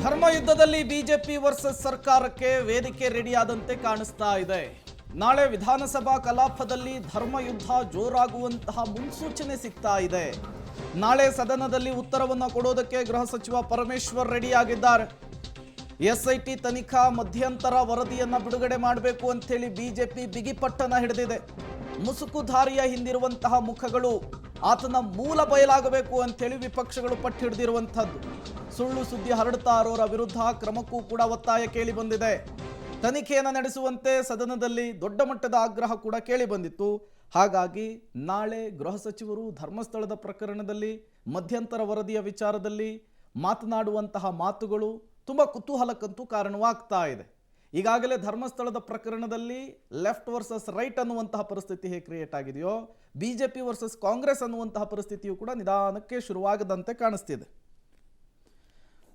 ಧರ್ಮ ಯುದ್ಧದಲ್ಲಿ BJP versus ಸರ್ಕಾರಕ್ಕೆ ವೇದಿಕೆ ರೆಡಿಯಾದಂತೆ ಕಾಣಿಸ್ತಾ ಇದೆ. ನಾಳೆ ವಿಧಾನಸಭಾ ಕಲಾಪದಲ್ಲಿ ಧರ್ಮ ಯುದ್ಧ ಜೋರಾಗುವಂತಹ ಮುನ್ಸೂಚನೆ ಸಿಗ್ತಾ ಇದೆ. ನಾಳೆ ಸದನದಲ್ಲಿ ಉತ್ತರವನ್ನು ಕೊಡೋದಕ್ಕೆ ಗೃಹ ಸಚಿವ ಪರಮೇಶ್ವರ್ ರೆಡಿಯಾಗಿದ್ದಾರೆ. ಎಸ್ಐಟಿ ತನಿಖಾ ಮಧ್ಯಂತರ ವರದಿಯನ್ನ ಬಿಡುಗಡೆ ಮಾಡಬೇಕು ಅಂತ ಹೇಳಿ ಬಿಜೆಪಿ ಬಿಗಿಪಟ್ಟನ ಹಿಡಿದಿದೆ. ಮುಸುಕುಧಾರಿಯ ಹಿಂದಿರುವಂತಹ ಮುಖಗಳು ಆತನ ಮೂಲ ಬಯಲಾಗಬೇಕು ಅಂತ ಹೇಳಿ ವಿಪಕ್ಷಗಳು ಪಟ್ಟು ಹಿಡಿದಿರುವಂತದ್ದು. ಸುಳ್ಳು ಸುದ್ದಿ ಹರಡ್ತಾ ಇರೋರ ವಿರುದ್ಧ ಕ್ರಮಕ್ಕೂ ಕೂಡ ಒತ್ತಾಯ ಕೇಳಿ ಬಂದಿದೆ. ತನಿಖೆಯನ್ನು ನಡೆಸುವಂತೆ ಸದನದಲ್ಲಿ ದೊಡ್ಡ ಮಟ್ಟದ ಆಗ್ರಹ ಕೂಡ ಕೇಳಿ ಬಂದಿತ್ತು. ಹಾಗಾಗಿ ನಾಳೆ ಗೃಹ ಸಚಿವರು ಧರ್ಮಸ್ಥಳದ ಪ್ರಕರಣದಲ್ಲಿ ಮಧ್ಯಂತರ ವರದಿಯ ವಿಚಾರದಲ್ಲಿ ಮಾತನಾಡುವಂತಹ ಮಾತುಗಳು ತುಂಬ ಕುತೂಹಲಕ್ಕಂತೂ ಕಾರಣವಾಗ್ತಾ ಇದೆ. ಈಗಾಗಲೇ ಧರ್ಮಸ್ಥಳದ ಪ್ರಕರಣದಲ್ಲಿ ಲೆಫ್ಟ್ ವರ್ಸಸ್ ರೈಟ್ ಅನ್ನುವಂತಹ ಪರಿಸ್ಥಿತಿ ಹೇಗೆ ಕ್ರಿಯೇಟ್ ಆಗಿದೆಯೋ, ಬಿಜೆಪಿ ವರ್ಸಸ್ ಕಾಂಗ್ರೆಸ್ ಅನ್ನುವಂತಹ ಪರಿಸ್ಥಿತಿಯು ಕೂಡ ನಿಧಾನಕ್ಕೆ ಶುರುವಾಗದಂತೆ ಕಾಣಿಸ್ತಿದೆ.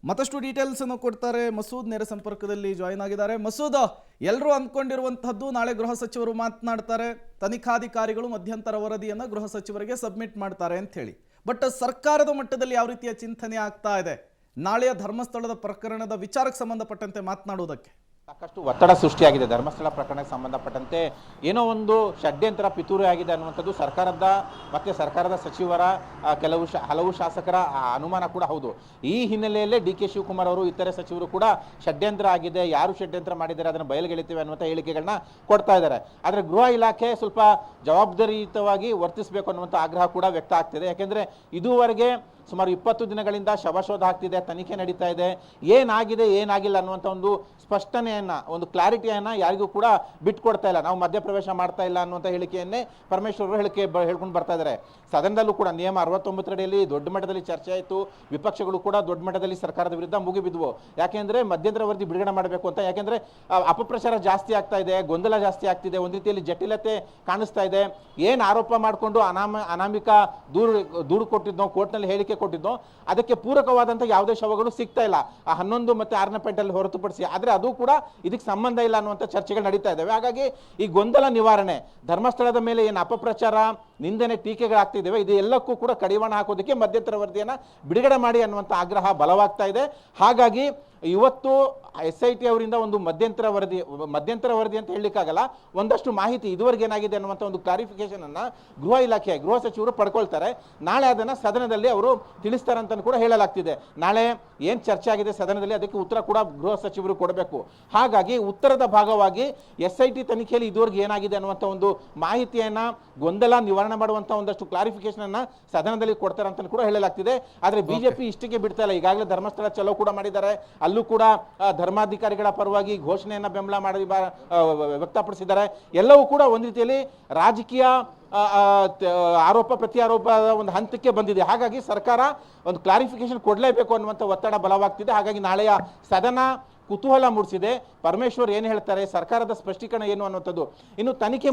ಮತ್ತಷ್ಟು ಡೀಟೇಲ್ಸ್ ಅನ್ನು ಕೊಡ್ತಾರೆ ಮಸೂದ್, ನೇರ ಸಂಪರ್ಕದಲ್ಲಿ ಜಾಯಿನ್ ಆಗಿದ್ದಾರೆ. ಮಸೂದ್, ಎಲ್ಲರೂ ಅಂದ್ಕೊಂಡಿರುವಂತಹದ್ದು ನಾಳೆ ಗೃಹ ಸಚಿವರು ಮಾತನಾಡ್ತಾರೆ, ತನಿಖಾಧಿಕಾರಿಗಳು ಮಧ್ಯಂತರ ವರದಿಯನ್ನು ಗೃಹ ಸಚಿವರಿಗೆ ಸಬ್ಮಿಟ್ ಮಾಡ್ತಾರೆ ಅಂತ ಹೇಳಿ. ಬಟ್ ಸರ್ಕಾರದ ಮಟ್ಟದಲ್ಲಿ ಯಾವ ರೀತಿಯ ಚಿಂತನೆ ಆಗ್ತಾ ಇದೆ ನಾಳೆಯ ಧರ್ಮಸ್ಥಳದ ಪ್ರಕರಣದ ವಿಚಾರಕ್ಕೆ ಸಂಬಂಧಪಟ್ಟಂತೆ ಮಾತನಾಡುವುದಕ್ಕೆ? ಸಾಕಷ್ಟು ಒತ್ತಡ ಸೃಷ್ಟಿಯಾಗಿದೆ. ಧರ್ಮಸ್ಥಳ ಪ್ರಕರಣಕ್ಕೆ ಸಂಬಂಧಪಟ್ಟಂತೆ ಏನೋ ಒಂದು ಷಡ್ಯಂತ್ರ ಪಿತೂರಿ ಆಗಿದೆ ಅನ್ನುವಂಥದ್ದು ಸರ್ಕಾರದ ಮತ್ತು ಸರ್ಕಾರದ ಸಚಿವರ ಹಲವು ಶಾಸಕರ ಅನುಮಾನ ಕೂಡ ಹೌದು. ಈ ಹಿನ್ನೆಲೆಯಲ್ಲೇ ಡಿ ಕೆ ಶಿವಕುಮಾರ್ ಅವರು ಇತರೆ ಸಚಿವರು ಕೂಡ ಷಡ್ಯಂತ್ರ ಆಗಿದೆ, ಯಾರು ಷಡ್ಯಂತ್ರ ಮಾಡಿದ್ದಾರೆ ಅದನ್ನು ಬಯಲಿಗೆಳಿತೀವಿ ಅನ್ನುವಂಥ ಹೇಳಿಕೆಗಳನ್ನ ಕೊಡ್ತಾ ಇದ್ದಾರೆ. ಆದರೆ ಗೃಹ ಇಲಾಖೆ ಸ್ವಲ್ಪ ಜವಾಬ್ದಾರಿಯುತವಾಗಿ ವರ್ತಿಸಬೇಕು ಅನ್ನುವಂಥ ಆಗ್ರಹ ಕೂಡ ವ್ಯಕ್ತ ಆಗ್ತಿದೆ. ಯಾಕೆಂದರೆ ಇದುವರೆಗೆ ಸುಮಾರು 20 ದಿನಗಳಿಂದ ಶವಶೋಧ ಆಗ್ತಿದೆ, ತನಿಖೆ ನಡೀತಾ ಇದೆ, ಏನಾಗಿದೆ ಏನಾಗಿಲ್ಲ ಅನ್ನುವಂಥ ಒಂದು ಸ್ಪಷ್ಟನೆಯನ್ನು, ಒಂದು ಕ್ಲಾರಿಟಿಯನ್ನು ಯಾರಿಗೂ ಕೂಡ ಬಿಟ್ಕೊಡ್ತಾ ಇಲ್ಲ. ನಾವು ಮಧ್ಯಪ್ರವೇಶ ಮಾಡ್ತಾ ಇಲ್ಲ ಅನ್ನುವಂಥ ಹೇಳಿಕೆಯನ್ನೇ ಪರಮೇಶ್ವರ್ ಅವರು ಹೇಳ್ಕೊಂಡು ಬರ್ತಾ ಇದ್ದಾರೆ. ಸದನದಲ್ಲೂ ಕೂಡ ನಿಯಮ 69 ಅಡಿಯಲ್ಲಿ ದೊಡ್ಡ ಮಟ್ಟದಲ್ಲಿ ಚರ್ಚೆ ಆಯಿತು. ವಿಪಕ್ಷಗಳು ಕೂಡ ದೊಡ್ಡ ಮಟ್ಟದಲ್ಲಿ ಸರ್ಕಾರದ ವಿರುದ್ಧ ಮುಗಿಬಿದ್ವು. ಯಾಕೆಂದರೆ ಮಧ್ಯಂತರ ವರದಿ ಬಿಡುಗಡೆ ಮಾಡಬೇಕು ಅಂತ. ಯಾಕೆಂದರೆ ಅಪಪ್ರಚಾರ ಜಾಸ್ತಿ ಆಗ್ತಾ ಇದೆ, ಗೊಂದಲ ಜಾಸ್ತಿ ಆಗ್ತಿದೆ, ಒಂದು ರೀತಿಯಲ್ಲಿ ಜಟಿಲತೆ ಕಾಣಿಸ್ತಾ ಇದೆ. ಏನು ಆರೋಪ ಮಾಡಿಕೊಂಡು ಅನಾಮಿಕ ದೂರು ಕೊಟ್ಟಿದ್ದೋ, ಕೋರ್ಟ್ನಲ್ಲಿ ಹೇಳಿಕೆ ಕೊಟ್ಟಿದ್ದೋ, ಅದಕ್ಕೆ ಪೂರಕವಾದಂಥ ಯಾವುದೇ ಶವಗಳು ಸಿಗ್ತಾ ಇಲ್ಲ, ಆ 11 ಮತ್ತು 6ನೇ ಪಾಯಿಂಟಲ್ಲಿ ಹೊರತುಪಡಿಸಿ. ಆದರೆ ಅದು ಕೂಡ ಇದಕ್ಕೆ ಸಂಬಂಧ ಇಲ್ಲ ಅನ್ನುವಂಥ ಚರ್ಚೆಗಳು ನಡೀತಾ ಇದ್ದಾವೆ. ಹಾಗಾಗಿ ಈ ಗೊಂದಲ ನಿವಾರಣೆ, ಧರ್ಮಸ್ಥಳದ ಮೇಲೆ ಏನು ಅಪಪ್ರಚಾರ, ನಿಂದನೆ, ಟೀಕೆಗಳಾಗ್ತಿದ್ದಾವೆ, ಇದು ಎಲ್ಲಕ್ಕೂ ಕೂಡ ಕಡಿವಾಣ ಹಾಕೋದಕ್ಕೆ ಮಧ್ಯಂತರ ವರದಿಯನ್ನು ಬಿಡುಗಡೆ ಮಾಡಿ ಅನ್ನುವಂಥ ಆಗ್ರಹ ಬಲವಾಗ್ತಾ ಇದೆ. ಹಾಗಾಗಿ ಇವತ್ತು SIT ಅವರಿಂದ ಒಂದು ಮಧ್ಯಂತರ ವರದಿ ಅಂತ ಹೇಳಲಿಕ್ಕಾಗಲ್ಲ, ಒಂದಷ್ಟು ಮಾಹಿತಿ ಇದುವರೆಗೆ ಏನಾಗಿದೆ ಅನ್ನುವಂಥ ಒಂದು ಕ್ಲಾರಿಫಿಕೇಶನ್ ಅನ್ನು ಗೃಹ ಸಚಿವರು ಪಡ್ಕೊಳ್ತಾರೆ. ನಾಳೆ ಅದನ್ನು ಸದನದಲ್ಲಿ ಅವರು ತಿಳಿಸ್ತಾರೆ ಅಂತ ಕೂಡ ಹೇಳಲಾಗ್ತಿದೆ. ನಾಳೆ ಏನು ಚರ್ಚೆ ಆಗಿದೆ ಸದನದಲ್ಲಿ ಅದಕ್ಕೆ ಉತ್ತರ ಕೂಡ ಗೃಹ ಸಚಿವರು ಕೊಡಬೇಕು. ಹಾಗಾಗಿ ಉತ್ತರದ ಭಾಗವಾಗಿ SIT ತನಿಖೆಯಲ್ಲಿ ಇದುವರೆಗೆ ಏನಾಗಿದೆ ಅನ್ನುವಂಥ ಒಂದು ಮಾಹಿತಿಯನ್ನು, ಗೊಂದಲ ನಿವಾರಣೆ ಮಾಡುವಂಥ ಒಂದಷ್ಟು ಕ್ಲಾರಿಫಿಕೇಶನ್ ಅನ್ನು ಸದನದಲ್ಲಿ ಕೊಡ್ತಾರೆ ಅಂತ ಕೂಡ ಹೇಳಲಾಗ್ತಿದೆ. ಆದರೆ ಬಿಜೆಪಿ ಇಷ್ಟಕ್ಕೆ ಬಿಡ್ತಾ ಇಲ್ಲ. ಈಗಾಗಲೇ ಧರ್ಮಸ್ಥಳ ಚಲೋ ಕೂಡ ಮಾಡಿದ್ದಾರೆ, ಅಲ್ಲೂ ಕೂಡ ಧರ್ಮಾಧಿಕಾರಿಗಳ ಪರವಾಗಿ ಘೋಷಣೆಯನ್ನು ಬೆಂಬಲ ಮಾಡಿ ವ್ಯಕ್ತಪಡಿಸಿದ್ದಾರೆ. ಎಲ್ಲವೂ ಕೂಡ ಒಂದು ರೀತಿಯಲ್ಲಿ ರಾಜಕೀಯ ಆರೋಪ ಪ್ರತ್ಯಾರೋಪದ ಒಂದು ಹಂತಕ್ಕೆ ಬಂದಿದೆ. ಹಾಗಾಗಿ ಸರ್ಕಾರ ಒಂದು ಕ್ಲಾರಿಫಿಕೇಶನ್ ಕೊಡಲೇಬೇಕು ಅನ್ನುವಂಥ ಒತ್ತಡ ಬಲವಾಗ್ತಿದೆ. ಹಾಗಾಗಿ ನಾಳೆಯ ಸದನ ಕುತೂಹಲ ಮೂಡಿಸಿದೆ. ಪರಮೇಶ್ವರ್ ಏನು ಹೇಳ್ತಾರೆ, ಸರ್ಕಾರದ ಸ್ಪಷ್ಟೀಕರಣ ಏನು ಅನ್ನುವಂಥದ್ದು. ಇನ್ನು ತನಿಖೆ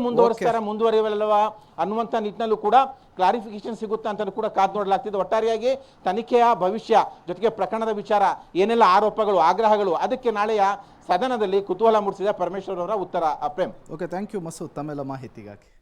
ಮುಂದುವರಿಯಲ್ಲವಾ ಅನ್ನುವಂಥ ನಿಟ್ಟಿನಲ್ಲೂ ಕೂಡ ಕ್ಲಾರಿಫಿಕೇಶನ್ ಸಿಗುತ್ತಾ ಅಂತ ಕೂಡ ಕಾದು ನೋಡಲಾಗ್ತಿದೆ. ಒಟ್ಟಾರೆಯಾಗಿ ತನಿಖೆಯ ಭವಿಷ್ಯ ಜೊತೆಗೆ ಪ್ರಕರಣದ ವಿಚಾರ, ಏನೆಲ್ಲ ಆರೋಪಗಳು, ಆಗ್ರಹಗಳು, ಅದಕ್ಕೆ ನಾಳೆಯ ಸದನದಲ್ಲಿ ಕುತೂಹಲ ಮೂಡಿಸಿದೆ ಪರಮೇಶ್ವರ್ ಅವರ ಉತ್ತರ. Prem. Okay, thank you Masood ತಮ್ಮೆಲ್ಲ ಮಾಹಿತಿಗಾಗಿ.